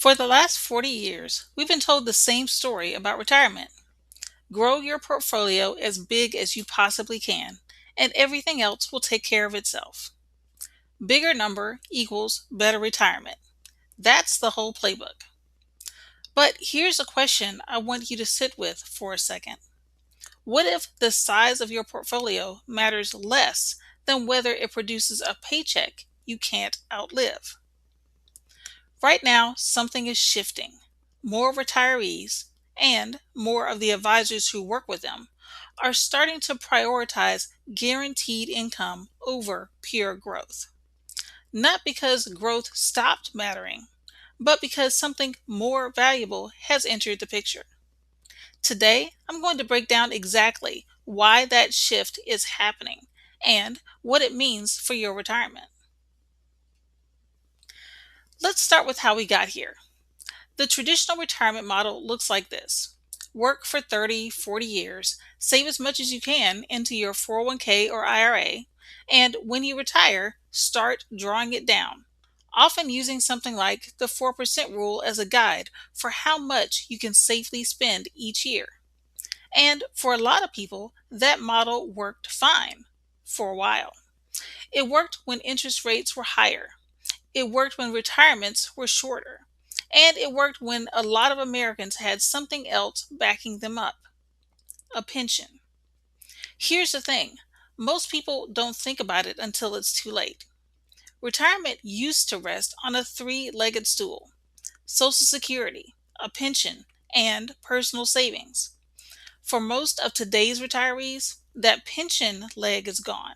For the last 40 years, we've been told the same story about retirement. Grow your portfolio as big as you possibly can, and everything else will take care of itself. Bigger number equals better retirement. That's the whole playbook. But here's a question I want you to sit with for a second. What if the size of your portfolio matters less than whether it produces a paycheck you can't outlive? Right now, something is shifting. More retirees and more of the advisors who work with them are starting to prioritize guaranteed income over pure growth. Not because growth stopped mattering, but because something more valuable has entered the picture. Today, I'm going to break down exactly why that shift is happening and what it means for your retirement. Let's start with how we got here. The traditional retirement model looks like this. Work for 30, 40 years, save as much as you can into your 401k or IRA, and when you retire, start drawing it down, often using something like the 4% rule as a guide for how much you can safely spend each year. And for a lot of people, that model worked fine for a while. It worked when interest rates were higher. It worked when retirements were shorter. And it worked when a lot of Americans had something else backing them up: a pension. Here's the thing: most people don't think about it until it's too late. Retirement used to rest on a three-legged stool: Social Security, a pension, and personal savings. For most of today's retirees, that pension leg is gone.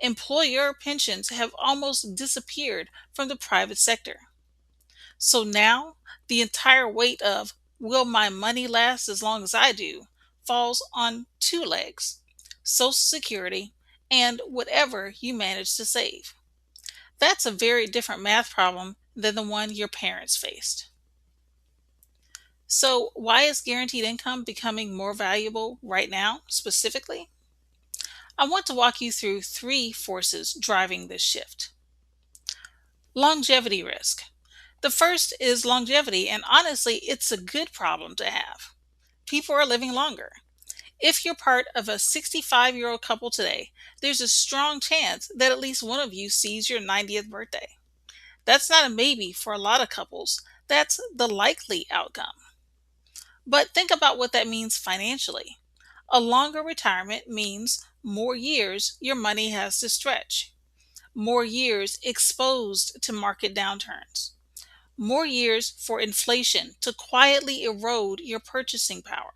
Employer pensions have almost disappeared from the private sector. So now the entire weight of "will my money last as long as I do" falls on two legs: Social Security and whatever you manage to save. That's a very different math problem than the one your parents faced. So, why is guaranteed income becoming more valuable right now, specifically? I want to walk you through three forces driving this shift. Longevity risk. The first is longevity, and honestly, it's a good problem to have. People are living longer. If you're part of a 65-year-old couple today, there's a strong chance that at least one of you sees your 90th birthday. That's not a maybe for a lot of couples, that's the likely outcome. But think about what that means financially. A longer retirement means more years your money has to stretch, more years exposed to market downturns, more years for inflation to quietly erode your purchasing power,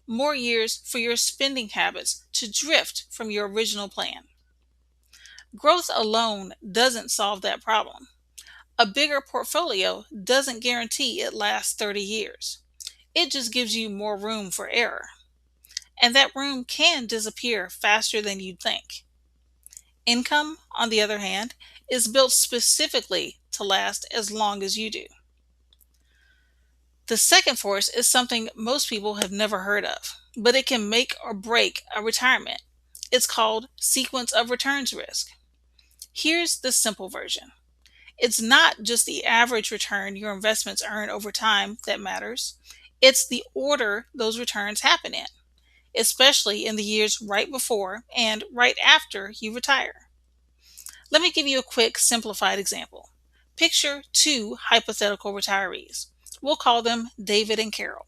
more years for your spending habits to drift from your original plan. Growth alone doesn't solve that problem. A bigger portfolio doesn't guarantee it lasts 30 years. It just gives you more room for error. And that room can disappear faster than you'd think. Income, on the other hand, is built specifically to last as long as you do. The second force is something most people have never heard of, but it can make or break a retirement. It's called sequence of returns risk. Here's the simple version. It's not just the average return your investments earn over time that matters. It's the order those returns happen in, especially in the years right before and right after you retire. Let me give you a quick simplified example. Picture two hypothetical retirees. We'll call them David and Carol.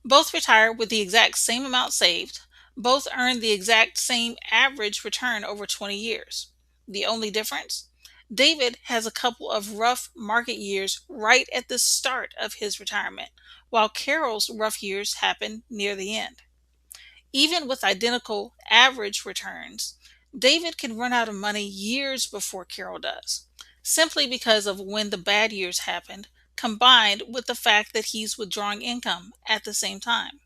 Both retire with the exact same amount saved. Both earn the exact same average return over 20 years. The only difference? David has a couple of rough market years right at the start of his retirement, while Carol's rough years happen near the end. Even with identical average returns, David can run out of money years before Carol does, simply because of when the bad years happened, combined with the fact that he's withdrawing income at the same time.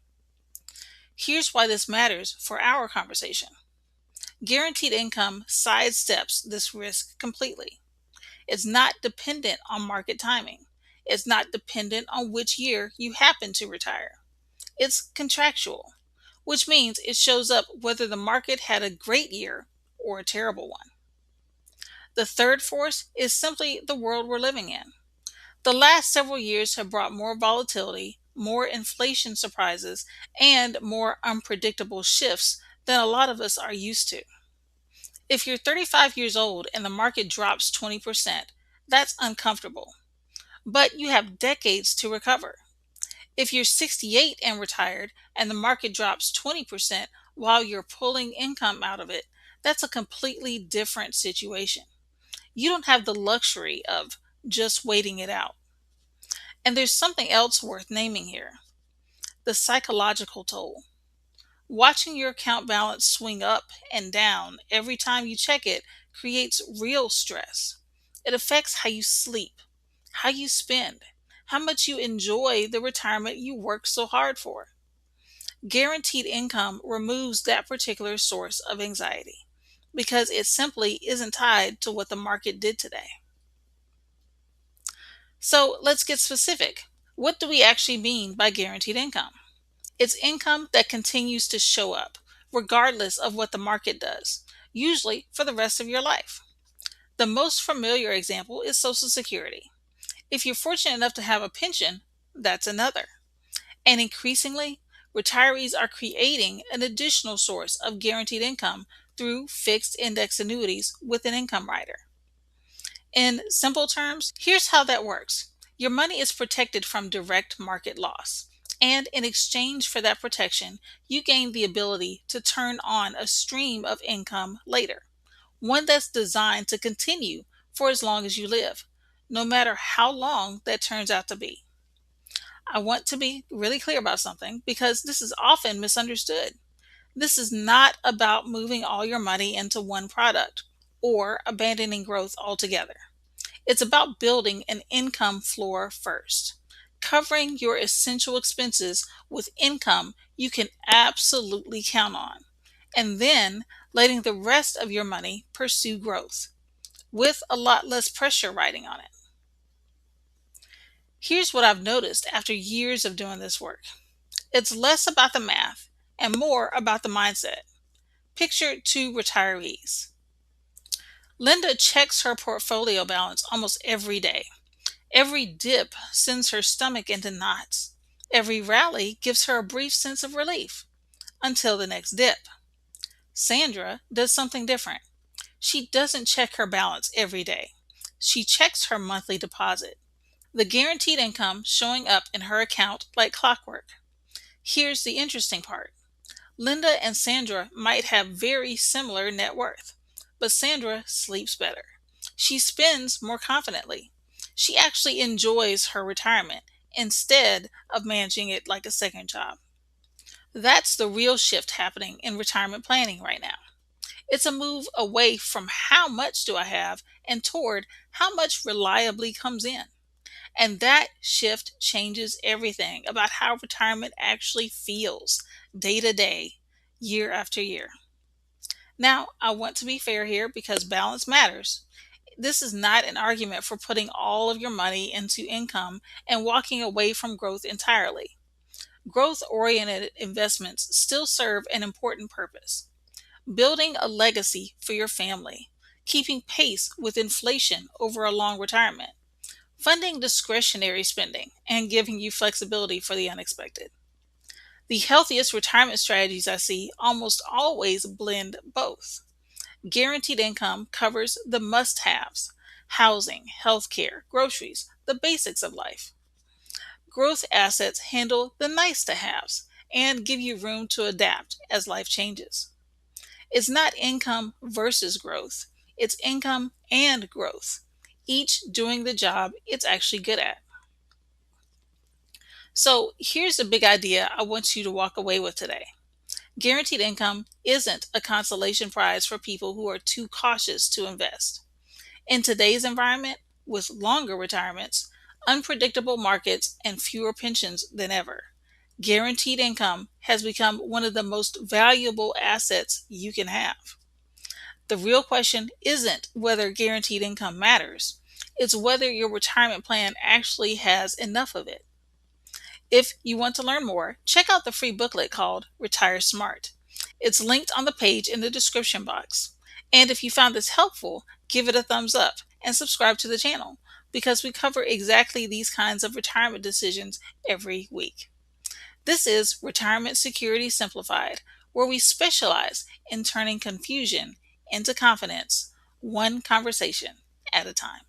Here's why this matters for our conversation. Guaranteed income sidesteps this risk completely. It's not dependent on market timing. It's not dependent on which year you happen to retire. It's contractual, which means it shows up whether the market had a great year or a terrible one. The third force is simply the world we're living in. The last several years have brought more volatility, more inflation surprises, and more unpredictable shifts than a lot of us are used to. If you're 35 years old and the market drops 20%, that's uncomfortable, but you have decades to recover. If you're 68 and retired and the market drops 20% while you're pulling income out of it, that's a completely different situation. You don't have the luxury of just waiting it out. And there's something else worth naming here: the psychological toll. Watching your account balance swing up and down every time you check it creates real stress. It affects how you sleep, how you spend, how much you enjoy the retirement you worked so hard for. Guaranteed income removes that particular source of anxiety because it simply isn't tied to what the market did today. So let's get specific. What do we actually mean by guaranteed income? It's income that continues to show up, regardless of what the market does, usually for the rest of your life. The most familiar example is Social Security. If you're fortunate enough to have a pension, that's another. And increasingly, retirees are creating an additional source of guaranteed income through fixed index annuities with an income rider. In simple terms, here's how that works. Your money is protected from direct market loss. And in exchange for that protection, you gain the ability to turn on a stream of income later, one that's designed to continue for as long as you live, no matter how long that turns out to be. I want to be really clear about something because this is often misunderstood. This is not about moving all your money into one product or abandoning growth altogether. It's about building an income floor first, covering your essential expenses with income you can absolutely count on, and then letting the rest of your money pursue growth with a lot less pressure riding on it. Here's what I've noticed after years of doing this work: it's less about the math and more about the mindset. Picture two retirees. Linda checks her portfolio balance almost every day. Every dip sends her stomach into knots. Every rally gives her a brief sense of relief until the next dip. Sandra does something different. She doesn't check her balance every day. She checks her monthly deposit, the guaranteed income showing up in her account like clockwork. Here's the interesting part. Linda and Sandra might have very similar net worth, but Sandra sleeps better. She spends more confidently. She actually enjoys her retirement instead of managing it like a second job. That's the real shift happening in retirement planning right now. It's a move away from how much do I have and toward how much reliably comes in. And that shift changes everything about how retirement actually feels day to day, year after year. Now, I want to be fair here because balance matters. This is not an argument for putting all of your money into income and walking away from growth entirely. Growth oriented investments still serve an important purpose: building a legacy for your family, keeping pace with inflation over a long retirement, funding discretionary spending, and giving you flexibility for the unexpected. The healthiest retirement strategies I see almost always blend both. Guaranteed income covers the must haves: housing, healthcare, groceries, the basics of life. Growth assets handle the nice to haves and give you room to adapt as life changes. It's not income versus growth, it's income and growth, each doing the job it's actually good at. So here's the big idea I want you to walk away with today. Guaranteed income isn't a consolation prize for people who are too cautious to invest. In today's environment, with longer retirements, unpredictable markets, and fewer pensions than ever, guaranteed income has become one of the most valuable assets you can have. The real question isn't whether guaranteed income matters, it's whether your retirement plan actually has enough of it. If you want to learn more, check out the free booklet called Retire Smart. It's linked on the page in the description box. And if you found this helpful, give it a thumbs up and subscribe to the channel because we cover exactly these kinds of retirement decisions every week. This is Retirement Security Simplified, where we specialize in turning confusion into confidence, one conversation at a time.